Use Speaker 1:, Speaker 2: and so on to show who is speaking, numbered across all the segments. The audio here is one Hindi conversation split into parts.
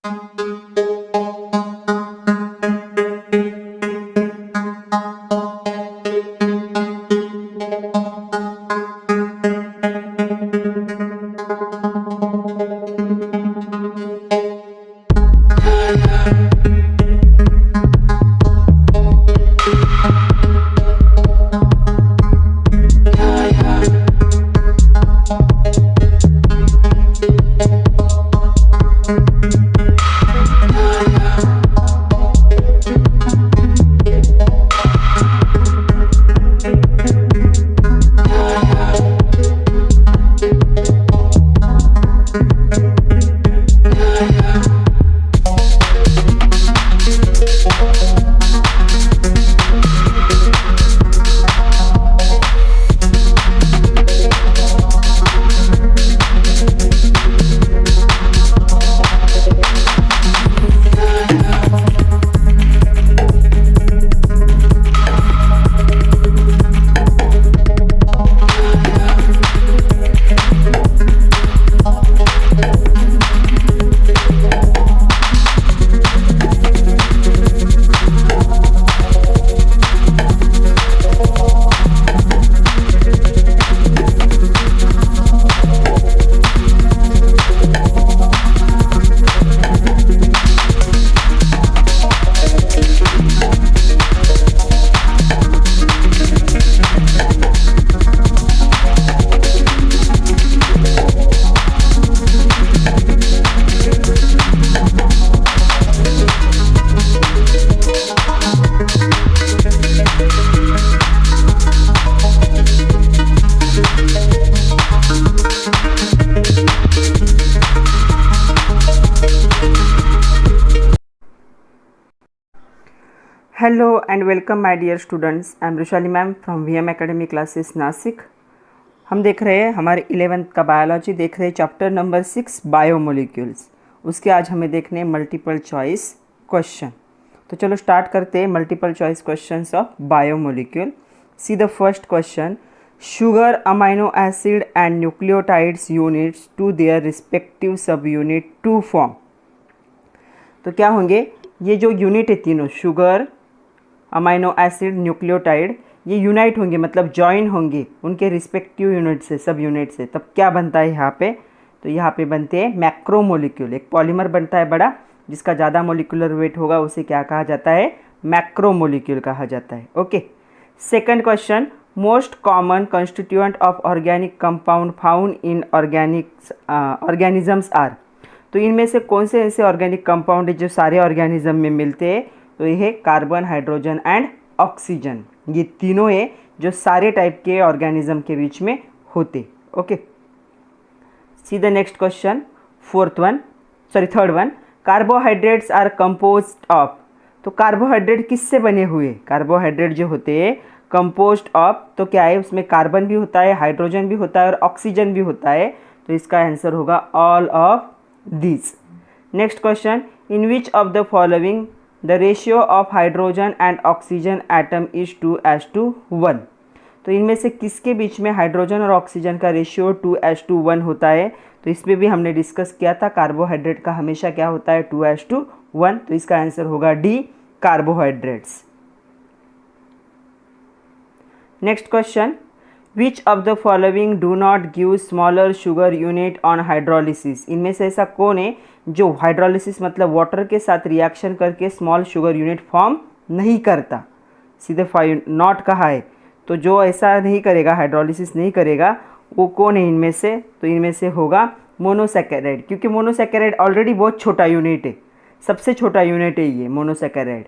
Speaker 1: Hello and welcome my dear students. I am Rushali ma'am from VM Academy classes Nashik. हम देख रहे हैं हमारे 11th का बायोलॉजी देख रहे हैं चैप्टर नंबर 6 बायोमोलिक्यूल्स. उसके आज हमें देखने मल्टीपल चॉइस क्वेश्चन. तो चलो स्टार्ट करते हैं multiple choice questions of biomolecule. See the first question. Sugar, amino acid and nucleotides units to their respective sub unit to form. तो क्या होंगे ये जो यूनिट है तीनों, शुगर, अमाइनो एसिड, न्यूक्लियोटाइड, ये यूनाइट होंगे मतलब जॉइन होंगे उनके रिस्पेक्टिव यूनिट से, सब यूनिट से. तब क्या बनता है यहाँ पे? तो यहाँ पे बनते हैं मैक्रोमोलिक्यूल. एक पॉलीमर बनता है बड़ा जिसका ज़्यादा मोलिकुलर वेट होगा, उसे क्या कहा जाता है? मैक्रोमोलिक्यूल कहा जाता है. Okay. Second question. Most common constituent of organic compound found in organisms are. तो इनमें से कौन से ऐसे ऑर्गेनिक कंपाउंड है जो सारे ऑर्गेनिज्म में मिलते हैं? तो ये है कार्बन, हाइड्रोजन एंड ऑक्सीजन. ये तीनों है जो सारे टाइप के ऑर्गेनिज्म के बीच में होते. Okay. See the next question. Third one. Carbohydrates are composed of. तो कार्बोहाइड्रेट किससे बने हुए? कार्बोहाइड्रेट जो होते हैं कंपोज्ड ऑफ, तो क्या है उसमें कार्बन भी होता है, हाइड्रोजन भी होता है और ऑक्सीजन भी होता है. तो इसका आंसर होगा all of these. Next question. In which of the following the ratio of hydrogen and oxygen atom is 2:1? तो इनमें से किसके बीच में हाइड्रोजन और ऑक्सीजन का रेशियो 2:1 होता है? तो इसमें भी हमने डिस्कस किया था, कार्बोहाइड्रेट का हमेशा क्या होता है? 2:1. तो इसका आंसर होगा D, carbohydrates. Next question. Which of the following do not give smaller sugar unit on hydrolysis? इनमें से ऐसा कौन है जो हाइड्रोलिसिस मतलब वाटर के साथ रिएक्शन करके स्मॉल शुगर यूनिट फॉर्म नहीं करता? सीधे नॉट कहा है. तो जो ऐसा नहीं करेगा, हाइड्रोलिसिस नहीं करेगा, वो कौन है इनमें से? तो इनमें से होगा मोनोसैकेराइड, क्योंकि मोनोसैकेराइड ऑलरेडी बहुत छोटा यूनिट है, सबसे छोटा यूनिट है ये मोनोसैकेराइड.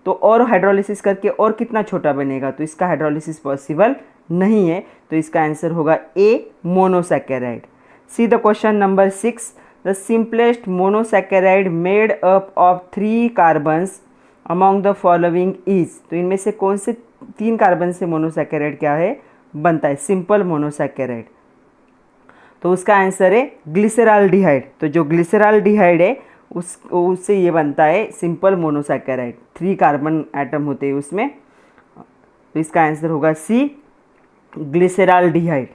Speaker 1: तो और हाइड्रोलिसिस करके और कितना छोटा बनेगा? तो इसका हाइड्रोलिसिस पॉसिबल नहीं है. तो इसका आंसर होगा a, monosaccharide. See the question number 6. The simplest monosaccharide made up of 3 carbons among the following is. तो इनमें से कौन से 3 कार्बन से मोनोसैकेराइड क्या है? बनता है सिंपल मोनोसैकेराइड. तो उसका आंसर है ग्लिसरॉल्डिहाइड. तो जो ग्लिसरॉल्डिहाइड है उससे ये बनता है सिंपल मोनोसैकेराइड. 3 कार्बन एटम होते हैं उसमें. तो इसका आंसर होगा c, glyceraldehyde.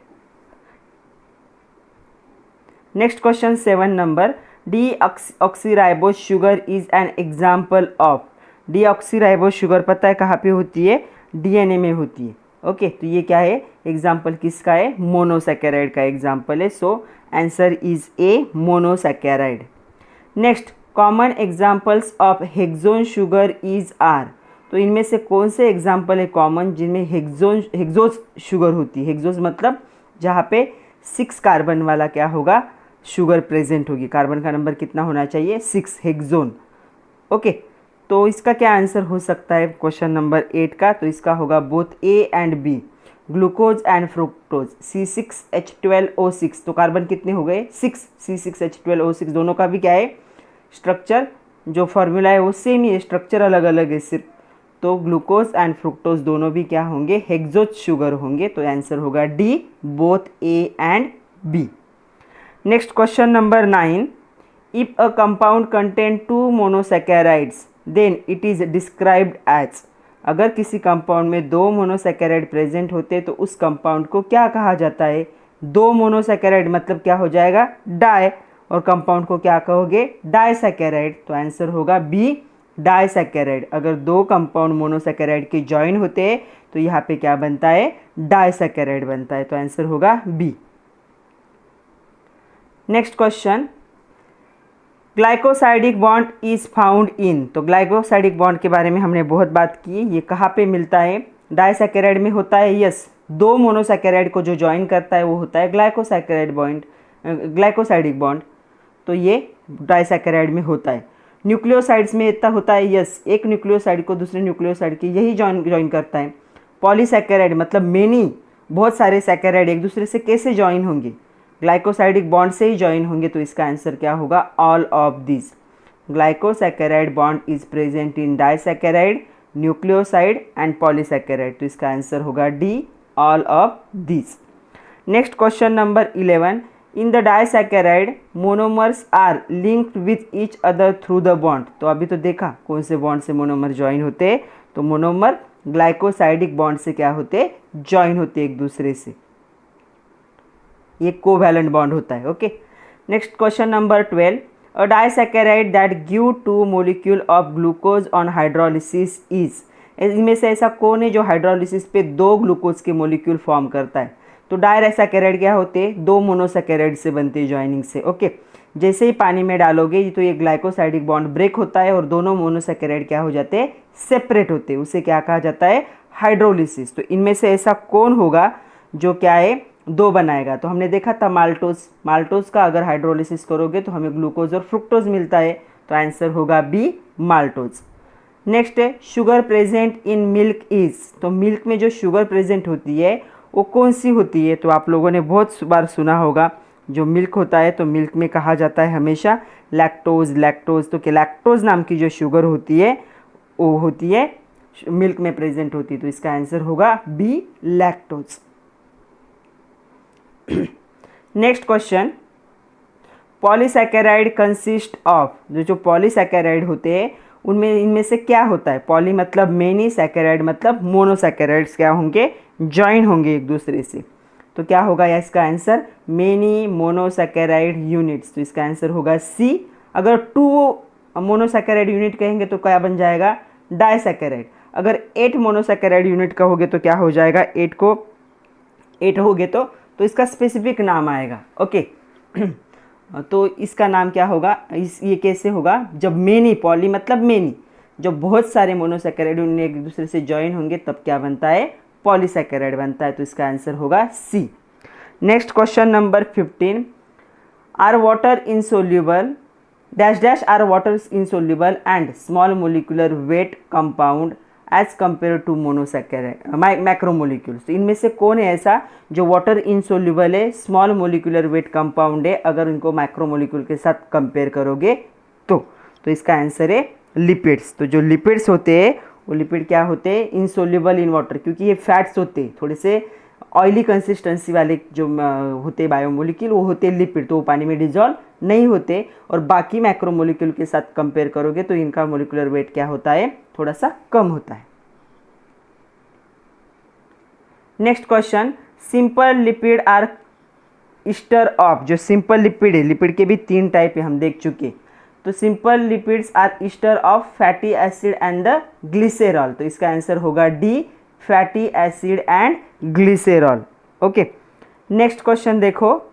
Speaker 1: Next question 7 number. Deoxyribose sugar is an example of. Deoxyribose sugar पता है कहाँ पे होती है? डीएनए में होती है। ओके, तो ये क्या है? एग्जाम्पल किसका है? मोनोसैकेराइड का एग्जाम्पल है। So answer is a monosaccharide. Next, common examples of hexose sugar is are. तो इनमें से कौन से एग्जाम्पल है कॉमन जिनमें हेक्सोस शुगर होती है? हेक्सोस मतलब जहाँ पे 6 कार्बन वाला क्या होगा? शुगर प्रेजेंट होगी। कार्बन का नंबर कितना होना चाहिए? 6, हेक्सोन। ओके, तो इसका क्या आंसर हो सकता है क्वेश्चन नंबर 8 का? तो इसका होगा both A and B, glucose and fructose, C6H12O6। तो कार्बन कितने हो गए? 6, C6H12O6। दोनों का भी क्या है? स्ट्रक्चर, जो फॉर्मूला है वो सेम ही है, स्ट्रक्चर अलग अलग है सिर्फ। तो ग्लूकोज एंड फ्रुक्टोज दोनों भी क्या होंगे? हेक्सोस शुगर होंगे। तो आंसर होगा D, both A and B. Next question number 9, if a compound contain 2 monosaccharides then it is described as. अगर किसी कंपाउंड में 2 मोनोसैकेराइड प्रेजेंट होते तो उस कंपाउंड को क्या कहा जाता है? 2 मोनोसैकेराइड मतलब क्या हो जाएगा? डाई। और कंपाउंड को क्या कहोगे? डाइसैकेराइड। तो आंसर होगा बी, डाइसैकेराइड। अगर 2 कंपाउंड मोनोसैकेराइड के जॉइन होते हैं तो यहाँ पे क्या बनता है? डाइसैकेराइड बनता है। तो आंसर होगा B. Next question, glycosidic bond is found in. तो ग्लाइकोसाइडिक बॉन्ड के बारे में हमने बहुत बात की। ये कहाँ पे मिलता है? डाइसैकेराइड में होता है। यस, 2 मोनोसैकेराइड को जो ज्वाइन करता है वो होता है ग्लाइकोसैकेराइड बॉन्ड, ग्लाइकोसाइडिक बॉन्ड। तो ये डाइसैकेराइड में होता है। न्यूक्लियोसाइड्स में इतना होता है। यस, एक न्यूक्लियोसाइड को दूसरे न्यूक्लियोसाइड की यही ज्वाइन करता है। पॉलीसैकेराइड मतलब मेनी, बहुत सारे सैकेराइड एक दूसरे से कैसे ज्वाइन होंगे? ग्लाइकोसाइडिक बॉन्ड से ही ज्वाइन होंगे। तो इसका आंसर क्या होगा? All of this. Glycosaccharide bond is present in disaccharide, nucleoside and polysaccharide. तो इसका आंसर होगा d, all of this. Next question number 11, in the disaccharide monomers are linked with each other through the bond. तो अभी तो देखा कौन से बॉन्ड से मोनोमर ज्वाइन होते हैं। तो मोनोमर ग्लाइकोसाइडिक बॉन्ड से क्या होते? ज्वाइन होते एक दूसरे से। ये कोवैलेंट बॉन्ड होता है। Okay, next question number 12, a disaccharide that give 2 molecule of glucose on hydrolysis is. इनमें से ऐसा कौन है जो हाइड्रोलिसिस पे 2 ग्लूकोज के मोलिक्यूल फॉर्म करता है? तो डाइसैकेराइड क्या होते हैं? 2 मोनोसैकेराइड से बनते हैं ज्वाइनिंग से। ओके, जैसे ही पानी में डालोगे तो ये ग्लाइकोसाइडिक बॉन्ड ब्रेक होता है और दोनों मोनोसैकेराइड क्या हो जाते हैं? सेपरेट होते हैं। उसे क्या कहा जाता है? हाइड्रोलिसिस। तो इनमें से ऐसा कौन होगा जो क्या है? 2 बनाएगा? तो हमने देखा था माल्टोज। माल्टोज का अगर हाइड्रोलिसिस करोगे तो हमें ग्लूकोज और फ्रुक्टोज मिलता है। तो आंसर होगा बी, माल्टोज। नेक्स्ट है, sugar present in milk is. तो मिल्क में जो शुगर प्रेजेंट होती है वो कौन सी होती है? तो आप लोगों ने बहुत बार सुना होगा, जो मिल्क होता है तो मिल्क में कहा जाता है हमेशा लैक्टोज, लैक्टोज। तो लैक्टोज नाम की जो शुगर होती है वो होती है मिल्क में प्रेजेंट होती है। तो इसका आंसर होगा B, lactose. Next question, polysaccharide consist of. जो पॉलीसैकेराइड होते हैं उनमें इनमें से क्या होता है? पॉली मतलब मेनी, सैकेराइड मतलब मोनोसैकेराइड्स क्या होंगे? ज्वाइन होंगे एक दूसरे से। तो क्या होगा या इसका आंसर? Many monosaccharide units. तो इसका आंसर होगा सी। अगर 2 मोनोसैकेराइड यूनिट कहेंगे तो क्या बन जाएगा? डाइसैकेराइड। अगर 8 मोनोसैकेराइड यूनिट कहोगे तो क्या हो जाएगा? 8 को 8 होगे तो इसका स्पेसिफिक नाम आएगा। ओके, तो इसका नाम क्या होगा? ये कैसे होगा? जब मेनी, पॉली मतलब मेनी, जब बहुत सारे मोनोसैकेराइड एक दूसरे से ज्वाइन होंगे तब क्या बनता है? पॉलीसैकेराइड बनता है। तो इसका आंसर होगा सी। Next question number 15, are water insoluble dash dash are water insoluble and small molecular weight compound as compare to monosaccharide macromolecules. तो इनमें से कौन है ऐसा जो वाटर इनसोल्यूबल है, स्मॉल मोलिकुलर वेट कंपाउंड है अगर इनको मैक्रोमोलिक्यूल के साथ कंपेयर करोगे तो इसका आंसर है लिपिड्स। तो जो लिपिड्स होते हैं वो लिपिड क्या होते हैं? इनसोल्यूबल इन वाटर, क्योंकि ये फैट्स होते हैं, थोड़े से ऑयली कंसिस्टेंसी वाले जो होते हैं बायोमोलिक्यूल वो होते हैं लिपिड। तो वो पानी में डिजॉल्व नहीं होते। और बाकी मैक्रोमोलिक्यूल के साथ कंपेयर करोगे तो इनका मोलिकुलर वेट क्या होता है? थोड़ा सा कम होता है। Next question, simple lipid are ester of, जो सिंपल लिपिड है, लिपिड के भी 3 टाइप है हम देख चुके, तो simple lipids are ester of fatty acid and the glycerol. तो इसका आंसर होगा d, fatty acid and glycerol. Okay, next question देखो,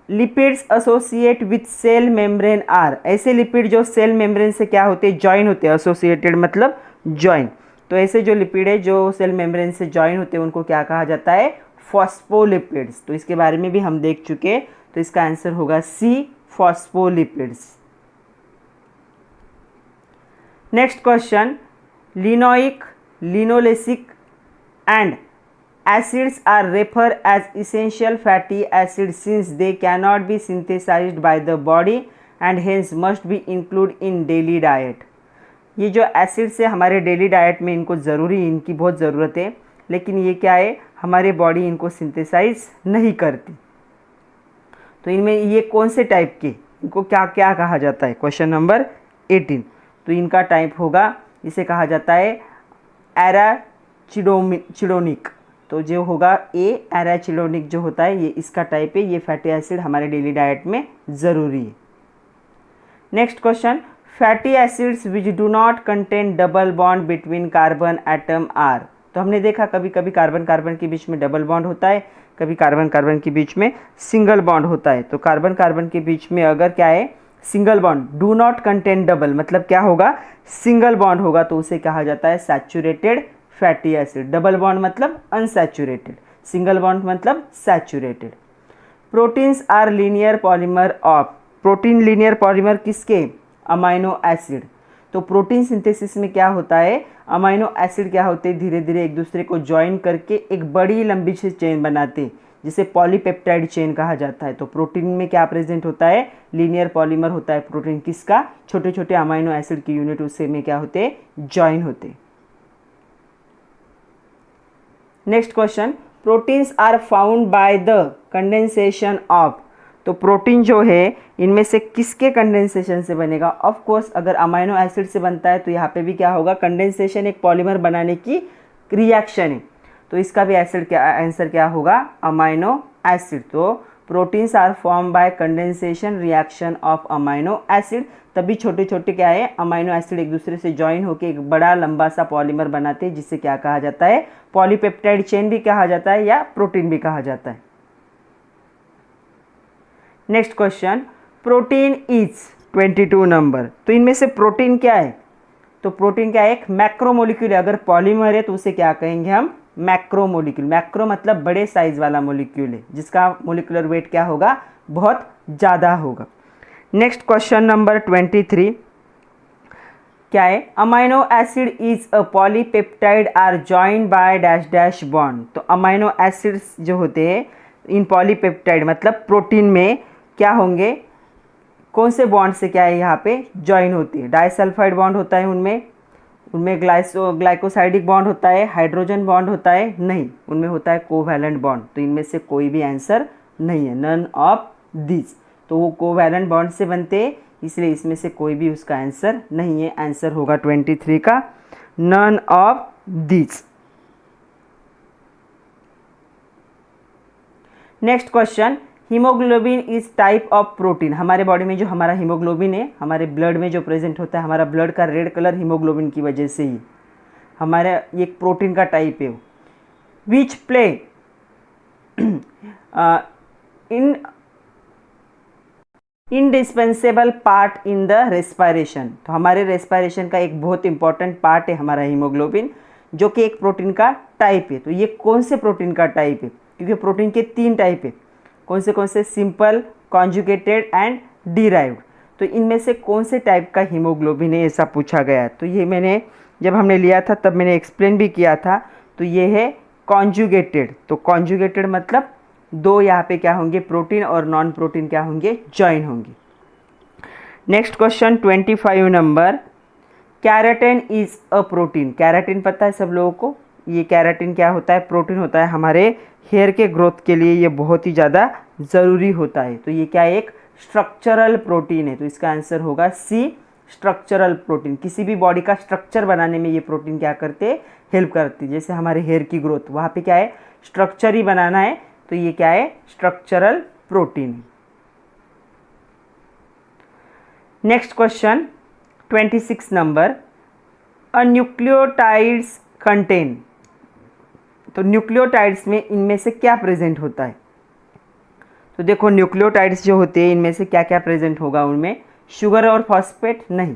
Speaker 1: lipids associate with cell membrane are, ऐसे लिपिड जो सेल मेम्ब्रेन से क्या होते हैं, ज्वाइन होते हैं, एसोसिएटेड मतलब ज्वाइन। तो ऐसे जो लिपिड है जो सेल मेम्ब्रेन से ज्वाइन होते हैं उनको क्या कहा जाता है, फॉस्फोलिपिड्स। तो इसके बारे में भी हम देख चुके, तो इसका आंसर होगा c, phospholipids. Next question, linoleic, linolenic and acids are referred as essential fatty acids since they cannot be synthesized by the body and hence must be included in daily diet। ये जो एसिड्स है हमारे डेली डाइट में इनको ज़रूरी, इनकी बहुत ज़रूरत है, लेकिन ये क्या है, हमारे बॉडी इनको सिंथेसाइज नहीं करती। तो इनमें ये कौन से टाइप के, इनको क्या क्या कहा जाता है, क्वेश्चन नंबर 18। तो इनका टाइप होगा, इसे कहा जाता है एराचिडोनिक। तो जो होगा ए, एराचिडोनिक जो होता है ये इसका टाइप है, ये फैटी एसिड हमारे डेली डाइट में ज़रूरी है। Next question, fatty acids which do not contain double bond between carbon atom are. तो हमने देखा कभी कभी कार्बन कार्बन के बीच में डबल बॉन्ड होता है, कभी कार्बन कार्बन के बीच में सिंगल बॉन्ड होता है। तो कार्बन कार्बन के बीच में अगर क्या है, single bond, do not contain double मतलब क्या होगा, सिंगल बॉन्ड होगा, तो उसे कहा जाता है saturated fatty acid. Double bond मतलब अनसैचुरेटेड, सिंगल बॉन्ड मतलब saturated. Proteins are linear polymer of, protein linear polymer किसके, अमाइनो एसिड। तो प्रोटीन सिंथेसिस में क्या होता है, अमाइनो एसिड क्या होते हैं, धीरे धीरे एक दूसरे को ज्वाइन करके एक बड़ी लंबी सी चेन बनाते हैं, जिसे पॉलीपेप्टाइड चेन कहा जाता है। तो प्रोटीन में क्या प्रेजेंट होता है, लीनियर पॉलीमर होता है प्रोटीन किसका, छोटे छोटे अमाइनो एसिड की यूनिट उससे में क्या होते हैं, ज्वाइन होते हैं। Next question, proteins are found by the condensation of. तो प्रोटीन जो है इनमें से किसके कंडेंसेशन से बनेगा, ऑफ कोर्स अगर अमाइनो एसिड से बनता है तो यहाँ पे भी क्या होगा, कंडेंसेशन एक पॉलीमर बनाने की रिएक्शन है, तो इसका भी एसिड क्या आंसर क्या होगा, अमाइनो एसिड। तो proteins are form by condensation reaction of amino acid, तभी छोटे छोटे क्या है, अमाइनो एसिड एक दूसरे से ज्वाइन होकर एक बड़ा लंबा सा पॉलीमर बनाते हैं, जिसे क्या कहा जाता है, पॉलीपेप्टाइड चेन भी कहा जाता है या प्रोटीन भी कहा जाता है। Next question, protein is 22 number. तो इनमें से प्रोटीन क्या है, तो प्रोटीन क्या है, एक मैक्रोमोलिक्यूल है। अगर पॉलीमर है तो उसे क्या कहेंगे हम, मैक्रोमोलिक्यूल। मैक्रो मतलब बड़े साइज वाला मोलिक्यूल है, जिसका मोलिकुलर वेट क्या होगा, बहुत ज़्यादा होगा। नेक्स्ट क्वेश्चन नंबर 23 क्या है, amino acid is a polypeptide are joined by dash dash bond. तो अमाइनो एसिड्स जो होते हैं इन पॉलीपेप्टाइड मतलब प्रोटीन में क्या होंगे, कौन से बॉन्ड से क्या है यहाँ पे ज्वाइन होती है, डाइसल्फाइड बॉन्ड होता है उनमें, उनमें ग्लाइकोसाइडिक बॉन्ड होता है, हाइड्रोजन बॉन्ड होता है, नहीं, उनमें होता है कोवैलेंट बॉन्ड। तो इनमें से कोई भी आंसर नहीं है, नन ऑफ दिस। तो वो कोवैलेंट बॉन्ड से बनते हैं, इसलिए इसमें से कोई भी उसका आंसर नहीं है। आंसर होगा 23 का none of this. Next question, haemoglobin is type of protein. हमारे बॉडी में जो हमारा हीमोग्लोबिन है, हमारे ब्लड में जो प्रेजेंट होता है, हमारा ब्लड का रेड कलर हीमोग्लोबिन की वजह से ही हमारा ये प्रोटीन का टाइप है। Which play in indispensable part in the respiration. तो हमारे रेस्पायरेशन का एक बहुत इंपॉर्टेंट पार्ट है हमारा हीमोग्लोबिन, जो कि एक प्रोटीन का टाइप है। तो ये कौन से प्रोटीन का टाइप है, क्योंकि प्रोटीन के 3 टाइप है, कौन से, सिंपल, कॉन्जुगेटेड एंड डिराइव्ड। तो इनमें से कौन से टाइप का हीमोग्लोबिन है, ऐसा पूछा गया। तो ये मैंने जब हमने लिया था तब मैंने एक्सप्लेन भी किया था। तो ये है कॉन्जुगेटेड। तो कॉन्जुगेटेड मतलब 2 यहाँ पे क्या होंगे, प्रोटीन और नॉन प्रोटीन क्या होंगे, ज्वाइन होंगे। Next question 25 number, keratin is a protein. Keratin पता है सब लोगों को, ये कैराटिन क्या होता है, प्रोटीन होता है। हमारे हेयर के ग्रोथ के लिए ये बहुत ही ज़्यादा ज़रूरी होता है। तो ये क्या है, एक स्ट्रक्चरल प्रोटीन है। तो इसका आंसर होगा सी, स्ट्रक्चरल प्रोटीन। किसी भी बॉडी का स्ट्रक्चर बनाने में ये प्रोटीन क्या करते हैं, हेल्प करती है। जैसे हमारे हेयर की ग्रोथ, वहाँ पे क्या है, स्ट्रक्चर ही बनाना है, तो ये क्या है, structural protein. Next question 26 number, a nucleotides contain, तो न्यूक्लियोटाइड्स में इनमें से क्या प्रेजेंट होता है। तो देखो न्यूक्लियोटाइड्स जो होते हैं इनमें से क्या क्या प्रेजेंट होगा, उनमें शुगर और फॉस्फेट नहीं,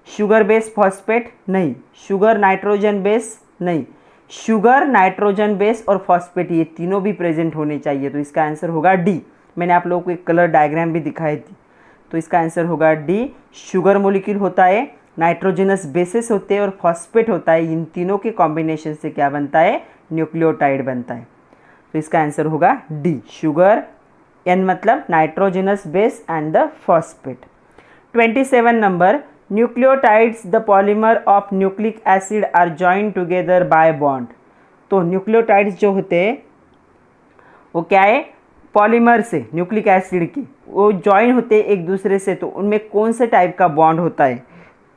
Speaker 1: शुगर बेस फॉस्फेट नहीं, शुगर नाइट्रोजन बेस नहीं, शुगर नाइट्रोजन बेस और फॉस्फेट ये तीनों भी प्रेजेंट होने चाहिए। तो इसका आंसर होगा डी। मैंने आप लोगों को एक कलर डायग्राम भी दिखाई थी, तो इसका आंसर होगा डी। शुगर मोलिक्यूल होता है, नाइट्रोजनस बेसिस होते हैं और फॉस्फेट होता है, इन तीनों के कॉम्बिनेशन से क्या बनता है, न्यूक्लियोटाइड बनता है। तो इसका आंसर होगा डी, शुगर, एन मतलब nitrogenous base and the phosphate. 27 number, nucleotides the polymer of nucleic acid are joined together by bond. तो न्यूक्लियोटाइड्स जो होते हैं वो क्या है, पॉलीमर से, न्यूक्लिक एसिड की वो जॉइन होते हैं एक दूसरे से, तो उनमें कौन से टाइप का बॉन्ड होता है,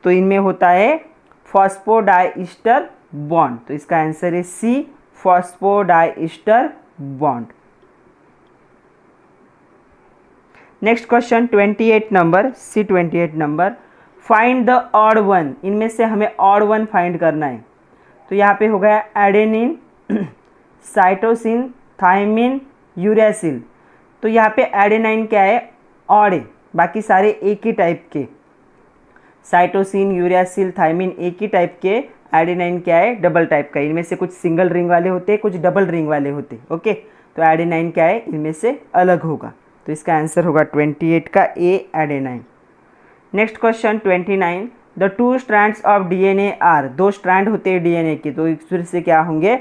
Speaker 1: तो इनमें होता है फॉस्फोडाइस्टर बॉन्ड। तो इसका आंसर है c, phosphodiester bond. Next question 28 number, see 28 number, find the odd one, इनमें से हमें ऑड वन फाइंड करना है। तो यहाँ पे हो गया एडेनिन, साइटोसिन, थायमिन, यूरेसिल। तो यहाँ पे एडेनाइन क्या है, ऑड है, बाकी सारे एक ही टाइप के, साइटोसिन, यूरेसिल, थायमिन एक ही टाइप के, एडेनाइन क्या है, डबल टाइप का। इनमें से कुछ सिंगल रिंग वाले होते हैं, कुछ डबल रिंग वाले होते हैं। ओके, तो एडेनाइन क्या है, इनमें से अलग होगा। तो इसका आंसर होगा 28 का a, adenine. Next question 29, the two strands of DNA are, दो स्ट्रैंड होते हैं डीएनए के, तो एक दूसरे से क्या होंगे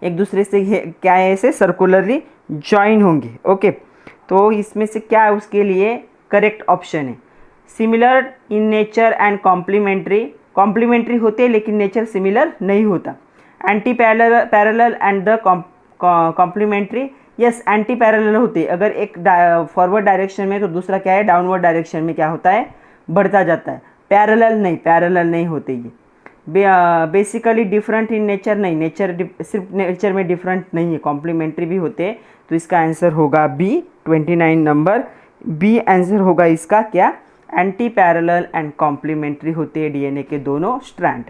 Speaker 1: एक दूसरे से क्या है, ऐसे सर्कुलरली ज्वाइन होंगे। ओके, तो इसमें से क्या है उसके लिए करेक्ट ऑप्शन है, similar in nature and complementary, complementary होते हैं लेकिन नेचर सिमिलर नहीं होता, anti parallel and the complementary, yes anti parallel होते, अगर एक फॉरवर्ड डायरेक्शन में तो दूसरा क्या है, डाउनवर्ड डायरेक्शन में क्या होता है, बढ़ता जाता है। पैरेलल नहीं, पैरेलल नहीं होते ये। बेसिकली डिफरेंट इन नेचर नहीं, नेचर सिर्फ नेचर में डिफरेंट नहीं है, कॉम्प्लीमेंट्री भी होते हैं। तो इसका आंसर होगा बी, 29 नंबर बी आंसर होगा इसका, क्या, एंटी पैरेलल एंड कॉम्प्लीमेंट्री होते हैं डीएनए के दोनों strand.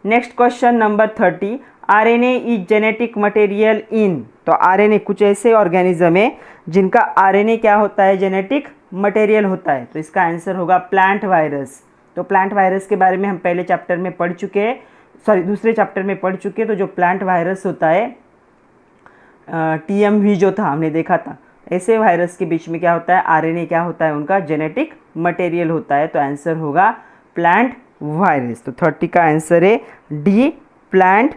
Speaker 1: Next question number 30, RNA is genetic material in, तो आरएनए कुछ ऐसे ऑर्गेनिज्म है जिनका आरएनए क्या होता है, जेनेटिक मटेरियल होता है। तो इसका आंसर होगा प्लांट वायरस। तो प्लांट वायरस के बारे में हम पहले चैप्टर में पढ़ चुके हैं, सॉरी दूसरे चैप्टर में पढ़ चुके हैं। तो जो प्लांट वायरस होता है, टीएमवी जो था हमने देखा था, ऐसे वायरस के बीच में क्या होता है, आरएनए क्या होता है, उनका जेनेटिक मटेरियल होता है। तो आंसर होगा प्लांट वायरस। तो 30 का आंसर है डी, प्लांट,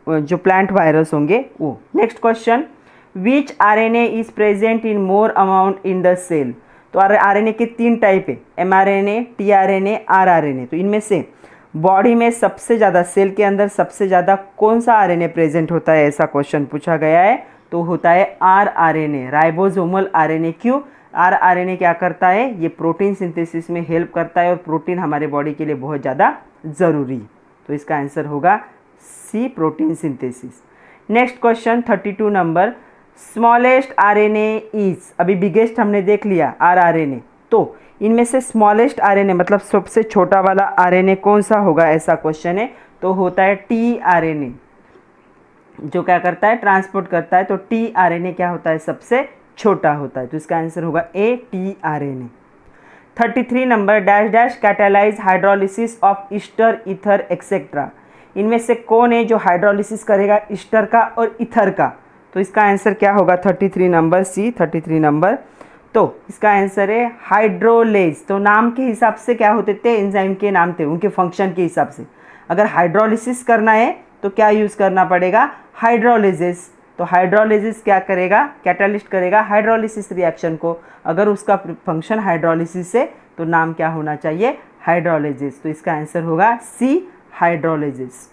Speaker 1: जो प्लांट वायरस होंगे वो। Next question, which RNA is present in more amount in the cell. तो आरएनए के 3 टाइप है, एमआरएनए, टीआरएनए, आरआरएनए। तो इनमें से बॉडी में सबसे ज़्यादा, सेल के अंदर सबसे ज़्यादा कौन सा आरएनए प्रेजेंट होता है, ऐसा क्वेश्चन पूछा गया है। तो होता है आरआरएनए, राइबोसोमल आरएनए। क्यों, आरआरएनए क्या करता है, ये प्रोटीन सिंथेसिस में हेल्प करता है और प्रोटीन हमारे बॉडी के लिए बहुत ज़्यादा ज़रूरी है। तो इसका आंसर होगा c, protein synthesis. Next question 32 number, smallest RNA is, अभी बिगेस्ट हमने देख लिया आरआरएनए, तो इनमें से स्मॉलेस्ट आरएनए मतलब सबसे छोटा वाला आरएनए कौन सा होगा, ऐसा क्वेश्चन है। तो होता है टीआरएनए, जो क्या करता है, ट्रांसपोर्ट करता है। तो टीआरएनए क्या होता है, सबसे छोटा होता है। तो इसका आंसर होगा a, tRNA. 33 number, dash dash catalyse hydrolysis of ester, ether etcetera. इनमें से कौन है जो हाइड्रोलिसिस करेगा ईस्टर का और ईथर का। तो इसका आंसर क्या होगा, 33 नंबर सी, 33 नंबर। तो इसका आंसर है हाइड्रोलेज। तो नाम के हिसाब से क्या होते थे, एंजाइम के नाम थे, उनके फंक्शन के हिसाब से। अगर हाइड्रोलिसिस करना है तो क्या यूज़ करना पड़ेगा, हाइड्रोलिसिस। तो हाइड्रोलिसिस क्या करेगा, कैटालिस्ट करेगा हाइड्रोलिसिस रिएक्शन को। अगर उसका फंक्शन हाइड्रोलिसिस है तो नाम क्या होना चाहिए, हाइड्रोलिसिस। तो इसका आंसर होगा सी, हाइड्रोलिसिस।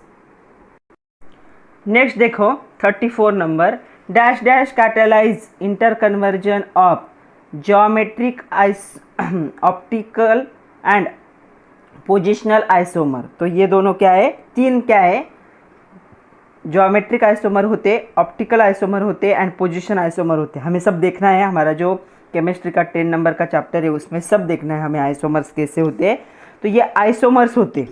Speaker 1: नेक्स्ट देखो 34 number, dash dash catalyse interconversion of geometric optical and positional isomer. तो ये दोनों क्या है, 3 क्या है, ज्योमेट्रिक आइसोमर होते, ऑप्टिकल आइसोमर होते एंड पोजीशन आइसोमर होते। हमें सब देखना है, हमारा जो केमिस्ट्री का 10 नंबर का चैप्टर है उसमें सब देखना है हमें आइसोमर्स कैसे होते हैं। तो ये आइसोमर्स होते।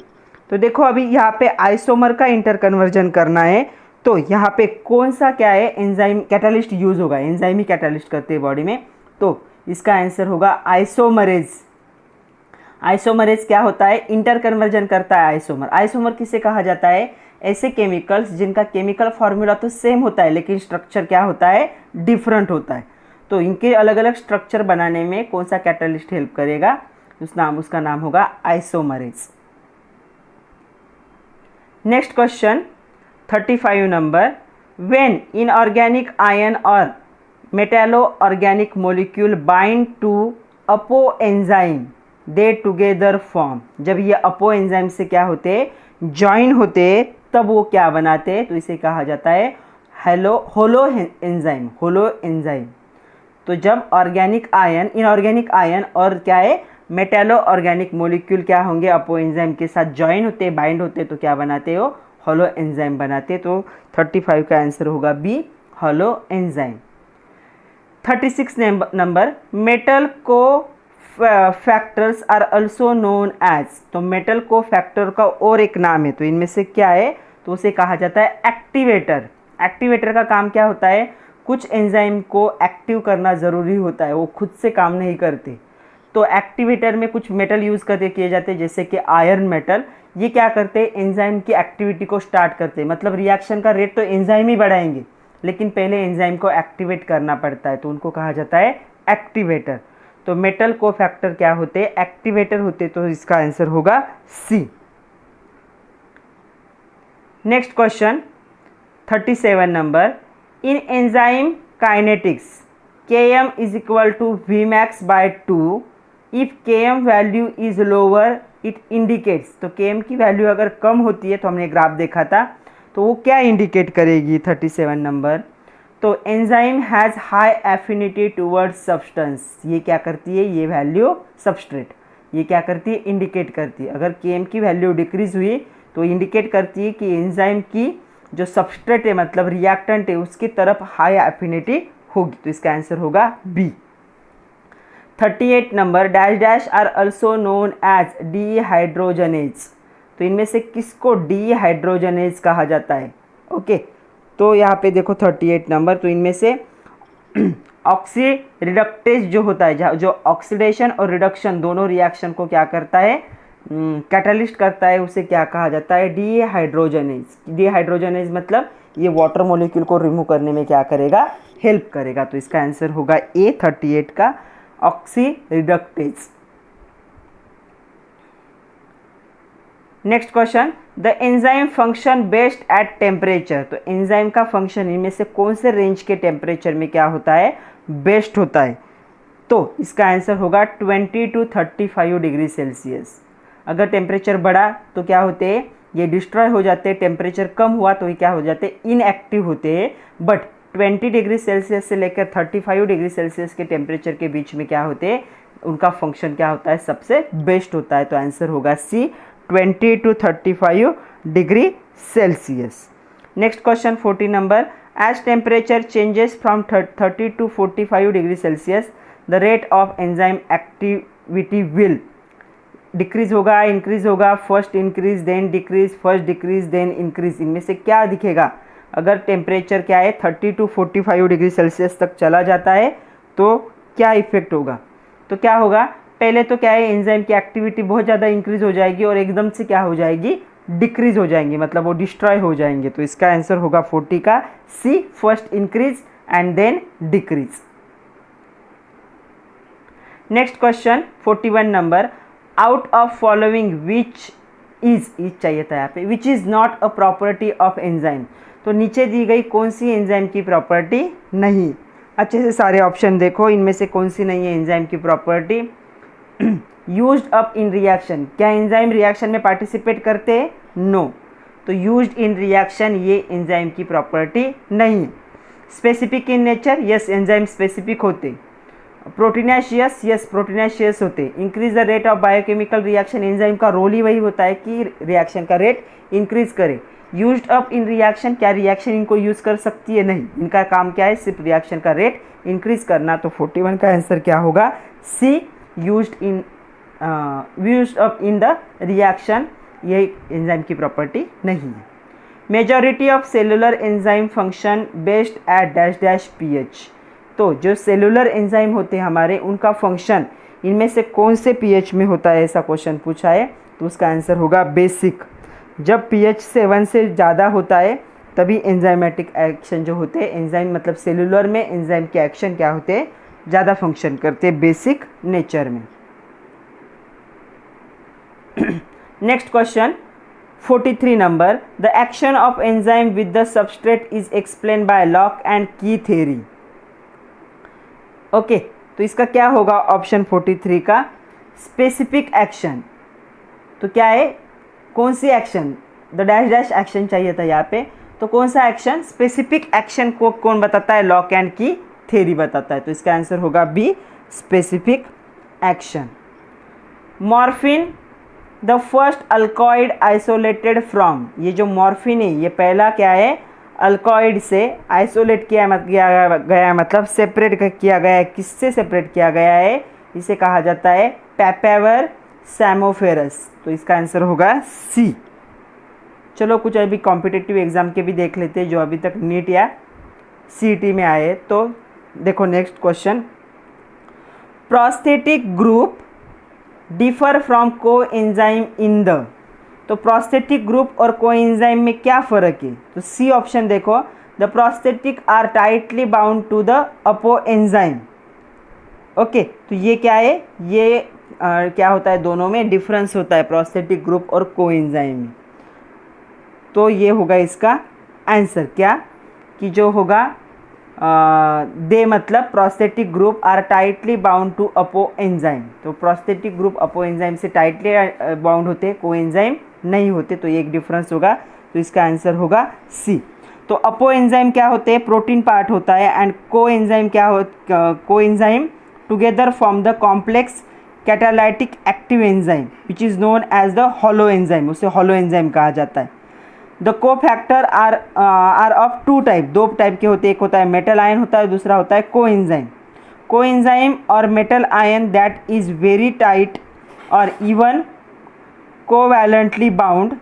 Speaker 1: तो देखो अभी यहाँ पे आइसोमर का इंटर कन्वर्जन करना है, तो यहाँ पे कौन सा क्या है, एंजाइम कैटालिस्ट यूज होगा। एंजाइम ही कैटालिस्ट करते हैं बॉडी में, तो इसका आंसर होगा आइसोमरेज। आइसोमरेज क्या होता है, इंटर कन्वर्जन करता है आइसोमर। आइसोमर किसे कहा जाता है, ऐसे केमिकल्स जिनका केमिकल फॉर्मूला तो सेम होता है लेकिन स्ट्रक्चर क्या होता है, डिफरेंट होता है। तो इनके अलग अलग स्ट्रक्चर बनाने में कौन सा कैटालिस्ट हेल्प करेगा, उसका नाम होगा isomerase. Next question 35 number, when inorganic ion और metallo organic molecule bind to apo enzyme they together form. जब ये अपो एंजाइम से क्या होते, ज्वाइन होते, तब वो क्या बनाते, तो इसे कहा जाता है होलो एंजाइम। Holo enzyme. तो जब ऑर्गेनिक आयन, इनऑर्गेनिक आयन और क्या है, मेटालो ऑर्गेनिक मोलिक्यूल क्या होंगे, अपो एंजाइम के साथ ज्वाइन होते, बाइंड होते, तो क्या बनाते हो, होलो एंजाइम बनाते। तो 35 का आंसर होगा B, holo enzyme. 36 number, metal cofactors are also known as. तो मेटल को फैक्टर का और एक नाम है, तो इनमें से क्या है, तो उसे कहा जाता है एक्टिवेटर। एक्टिवेटर का काम क्या होता है, कुछ एंजाइम को एक्टिव करना ज़रूरी होता है, वो खुद से काम नहीं करते। तो एक्टिवेटर में कुछ मेटल यूज़ करके किए जाते हैं, जैसे कि आयरन मेटल। ये क्या करते हैं, एंजाइम की एक्टिविटी को स्टार्ट करते हैं, मतलब रिएक्शन का रेट तो एंजाइम ही बढ़ाएंगे लेकिन पहले एंजाइम को एक्टिवेट करना पड़ता है, तो उनको कहा जाता है एक्टिवेटर। तो मेटल को फैक्टर क्या होते, एक्टिवेटर होते। तो इसका आंसर होगा सी। Next question 37 number, in enzyme kinetics Km is equal to Vmax by 2. If Km value is lower it indicates. तो Km की वैल्यू अगर कम होती है, तो हमने ग्राफ देखा था, तो वो क्या इंडिकेट करेगी 37 नंबर, तो enzyme has high affinity towards substance. ये क्या करती है, ये वैल्यू सबस्ट्रेट, ये क्या करती है, इंडिकेट करती है। अगर Km की वैल्यू डिक्रीज हुई तो इंडिकेट करती है कि एंजाइम की जो सबस्ट्रेट है, मतलब रिएक्टेंट है, उसकी तरफ हाई एफिनिटी होगी। तो इसका आंसर होगा B. 38 number, dash dash are also known as dehydrogenase. तो इनमें से किसको डीहाइड्रोजनेज कहा जाता है, ओके। तो यहाँ पे देखो 38 नंबर, तो इनमें से ऑक्सीरिडक्टेज जो होता है, जो ऑक्सीडेशन और रिडक्शन दोनों रिएक्शन को क्या करता है, कैटलिस्ट करता है, उसे क्या कहा जाता है, डीहाइड्रोजनेज। डीहाइड्रोजनेज मतलब ये वाटर मॉलिक्यूल को रिमूव करने में क्या करेगा, हेल्प करेगा। तो इसका आंसर होगा ए 38 का, oxidoreductase. Next question, the enzyme function best at temperature. तो एंजाइम का फंक्शन इनमें से कौन से रेंज के टेम्परेचर में क्या होता है, बेस्ट होता है। तो इसका आंसर होगा 20 to 35 डिग्री सेल्सियस। अगर टेम्परेचर बढ़ा तो क्या होते हैं, ये डिस्ट्रॉय हो जाते हैं। टेम्परेचर कम हुआ तो ये क्या हो जाते हैं, इनएक्टिव होते हैं। बट 20 डिग्री सेल्सियस से लेकर 35 डिग्री सेल्सियस के टेम्परेचर के बीच में क्या होते हैं, उनका फंक्शन क्या होता है, सबसे बेस्ट होता है। तो आंसर होगा C, 20 to 35 degree Celsius. Next question 40 number, as temperature changes from 30 to 45 degree Celsius the rate of enzyme activity will. Decrease होगा, इंक्रीज होगा, first increase then decrease, first decrease then increase. इनमें से क्या दिखेगा, अगर टेम्परेचर क्या है 30 to 45 डिग्री सेल्सियस तक चला जाता है तो क्या इफेक्ट होगा। तो क्या होगा, पहले तो क्या है, एंजाइम की एक्टिविटी बहुत ज़्यादा इंक्रीज हो जाएगी और एकदम से क्या हो जाएगी, डिक्रीज हो जाएंगी, मतलब वो डिस्ट्रॉय हो जाएंगे। तो इसका आंसर होगा 40 का C, first increase and then decrease. Next question 41 number, out of following which is चाहिए था यहाँ पे, which is not a property of enzyme. तो नीचे दी गई कौन सी एंजाइम की प्रॉपर्टी नहीं। अच्छे से सारे ऑप्शन देखो, इनमें से कौन सी नहीं है एंजाइम की प्रॉपर्टी। यूज्ड अप इन रिएक्शन, क्या एंजाइम रिएक्शन में पार्टिसिपेट करते हैं, नो। तो यूज्ड इन रिएक्शन ये एंजाइम की प्रॉपर्टी नहीं है। Specific in nature, yes enzyme specific होते। प्रोटीनेशियस, यस प्रोटीनेशियस होते। Increase the rate of biochemical reaction, enzyme का रोल ही वही होता है कि रिएक्शन का रेट इंक्रीज करे। यूज्ड अप इन रिएक्शन, क्या रिएक्शन इनको यूज़ कर सकती है? नहीं, इनका काम क्या है? सिर्फ रिएक्शन का रेट इंक्रीज करना। तो 41 का आंसर क्या होगा? C, used up in the reaction, ये एंजाइम की प्रॉपर्टी नहीं है। Majority of cellular enzyme function based at dash dash pH. तो जो सेलुलर एंजाइम होते हैं हमारे, उनका फंक्शन इनमें से कौन से पीएच में होता है? ऐसा क्वेश्चन पूछा है, तो उसका आंसर होगा बेसिक। जब पीएच 7 से ज़्यादा होता है तभी एंजाइमेटिक एक्शन जो होते हैं, एंजाइम मतलब सेलुलर में एंजाइम के एक्शन क्या होते हैं? ज़्यादा फंक्शन करते हैं बेसिक नेचर में। Next question 43 number, the action of enzyme with the substrate is explain by lock and की थ्योरी। ओके, तो इसका क्या होगा? ऑप्शन 43 का स्पेसिफिक एक्शन। तो क्या है? कौन सी action? The dash dash action चाहिए था यहाँ पे, तो कौन सा एक्शन? स्पेसिफिक एक्शन को कौन बताता है? लॉक एंड की थ्योरी बताता है। तो इसका आंसर होगा B, specific action. Morphine the first अल्कॉइड आइसोलेटेड फ्रॉम, ये जो मॉर्फिन है ये पहला क्या है? अल्कॉइड से आइसोलेट किया गया, मतलब सेपरेट किया गया है। किससे सेपरेट किया गया है? इसे कहा जाता है पैपावर सैमोफेरस। तो इसका आंसर होगा सी। चलो कुछ अभी कॉम्पिटिटिव एग्जाम के भी देख लेते हैं जो अभी तक नीट या सीईटी में आए। तो देखो next question, prosthetic group differ from coenzyme in the. तो प्रोस्थेटिक ग्रुप और कोएंजाइम में क्या फ़र्क है? तो सी ऑप्शन देखो, the prosthetic are tightly bound to the apoenzyme. Okay, तो ये क्या है? ये क्या होता है? दोनों में डिफरेंस होता है, प्रोस्थेटिक ग्रुप और कोएंजाइम में। तो ये होगा इसका आंसर क्या, कि जो होगा दे मतलब prosthetic group are tightly bound to apoenzyme. तो प्रोस्थेटिक ग्रुप अपोएंजाइम से टाइटली बाउंड होते हैं, कोएंजाइम नहीं होते। तो ये एक डिफरेंस होगा। तो इसका आंसर होगा सी। तो अपोएंजाइम क्या होते हैं? प्रोटीन पार्ट होता है। एंड कोएंजाइम क्या हो? Coenzyme together form the complex catalytic active enzyme which is known as the holoenzyme. उसे हॉलो एंजाइम कहा जाता है। The cofactor are of two type, दो टाइप के होते हैं। एक होता है मेटल आयन होता है, दूसरा होता है कोएंजाइम। कोएंजाइम और metal ion that is very tight और even covalently bound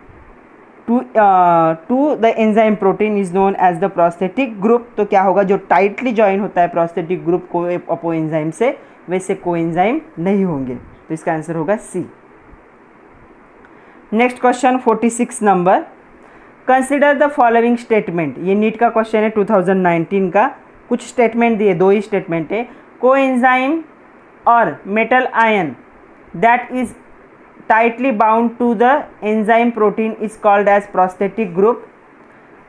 Speaker 1: to the enzyme protein is known as the prosthetic group. तो क्या होगा? जो टाइटली ज्वाइन होता है प्रोस्थेटिक ग्रुप को अपोएंजाइम से, वैसे कोएंजाइम नहीं होंगे। तो इसका आंसर होगा सी। Next question 46 number, consider the following statement. ये नीट का क्वेश्चन है 2019 का। कुछ स्टेटमेंट दिए, दो ही स्टेटमेंट है। कोएंजाइम और metal ion that is tightly bound to the enzyme protein is called as prosthetic group.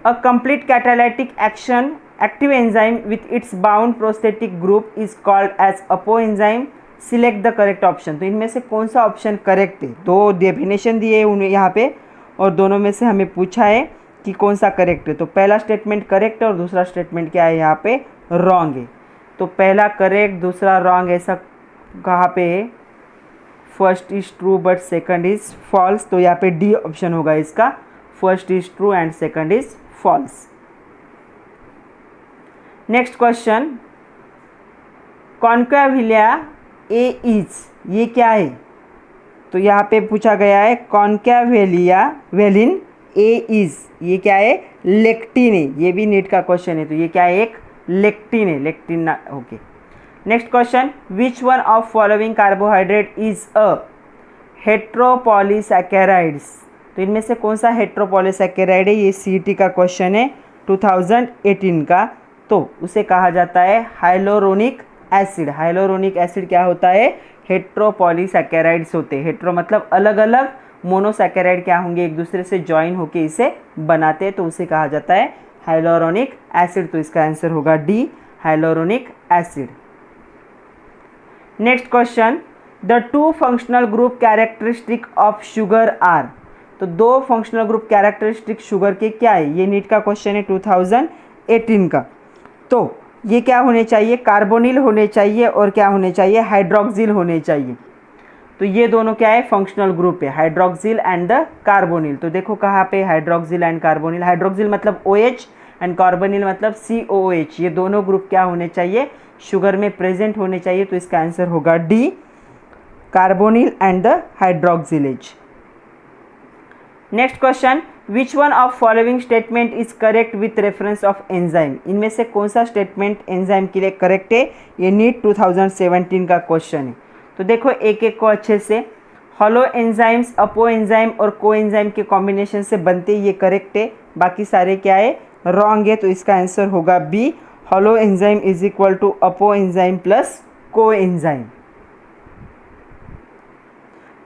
Speaker 1: A complete catalytic action active enzyme with its bound prosthetic group is called as apoenzyme. Select the correct option. तो इनमें से कौन सा ऑप्शन करेक्ट है? दो डेफिनेशन दिए उन्हें यहाँ पे, और दोनों में से हमें पूछा है कि कौन सा करेक्ट है। तो पहला स्टेटमेंट करेक्ट है और दूसरा स्टेटमेंट क्या है? यहाँ पे रॉन्ग है। तो पहला करेक्ट, दूसरा रॉन्ग, ऐसा कहाँ पे है? First is true but second is false. तो यहाँ पे डी ऑप्शन होगा इसका, first is true and second is false. Next question, concanavalin A is, ये क्या है? तो यहाँ पे पूछा गया है कॉन्कावेलिया वेलिन ए इज, ये क्या है? लेक्टिन है। ये भी नीट का क्वेश्चन है। तो ये क्या है? एक लेक्टिन है, लेक्टिन ना। Okay, next question, which one of following carbohydrate is a heteropolysaccharides. तो इनमें से कौन सा हेट्रोपॉलीसैकेराइड है? ये सीईटी का क्वेश्चन है 2018 का। तो उसे कहा जाता है हाइलोरोनिक एसिड। हाइलोरोनिक एसिड क्या होता है? हेट्रोपॉलीसैकेराइड्स होते हैं। हेट्रो मतलब अलग अलग, मोनोसैकेराइड क्या होंगे? एक दूसरे से ज्वाइन होके इसे बनाते हैं। तो उसे कहा जाता है हाइलोरोनिक एसिड। तो इसका आंसर होगा D, hyaluronic acid. Next question, the two functional group characteristic of sugar are. तो दो फंक्शनल ग्रुप कैरेक्टरिस्टिक शुगर के क्या है? ये नीट का क्वेश्चन है 2018 का। तो ये क्या होने चाहिए? कार्बोनिल होने चाहिए और क्या होने चाहिए? हाइड्रोक्सिल होने चाहिए। तो ये दोनों क्या है, फंक्शनल ग्रुप है, हाइड्रोक्सिल एंड द कार्बोनिल। तो देखो कहाँ पे हाइड्रोक्सिल एंड कार्बोनिल, हाइड्रोक्सिल मतलब OH एंड कार्बोनिल मतलब COOH, ये दोनों ग्रुप क्या होने चाहिए, शुगर में प्रेजेंट होने चाहिए। तो इसका आंसर होगा D, carbonyl and the hydroxylase. Next question, which one of following statement is correct with reference of enzyme, इनमें से कौन सा स्टेटमेंट एंजाइम के लिए करेक्ट है, ये नीट 2017 का क्वेश्चन है। तो देखो एक एक को अच्छे से, हॉलो एंजाइम्स अपो एंजाइम और को एंजाइम के कॉम्बिनेशन से बनते, ये करेक्ट है, बाकी सारे क्या है, रॉन्ग है। तो इसका आंसर होगा B, holo enzyme is equal to apo enzyme plus coenzyme.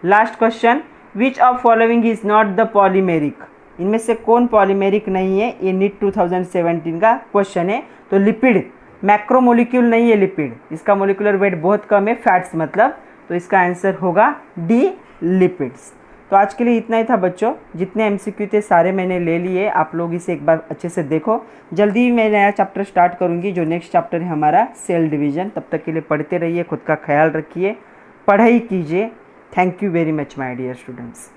Speaker 1: Last question, which of following is not the polymeric, इनमें से कौन पॉलीमेरिक नहीं है, ये नीट 2017 का क्वेश्चन है। तो लिपिड, मैक्रोमोलिक्यूल नहीं है लिपिड, इसका मोलिकुलर वेट बहुत कम है, फैट्स मतलब। तो इसका आंसर होगा डी, लिपिड्स। तो आज के लिए इतना ही था बच्चों, जितने MCQ थे सारे मैंने ले लिए, आप लोग इसे एक बार अच्छे से देखो। जल्दी ही मैं नया चैप्टर स्टार्ट करूँगी, जो नेक्स्ट चैप्टर है हमारा सेल डिवीज़न। तब तक के लिए पढ़ते रहिए, खुद का ख्याल रखिए, पढ़ाई कीजिए। Thank you very much my dear students.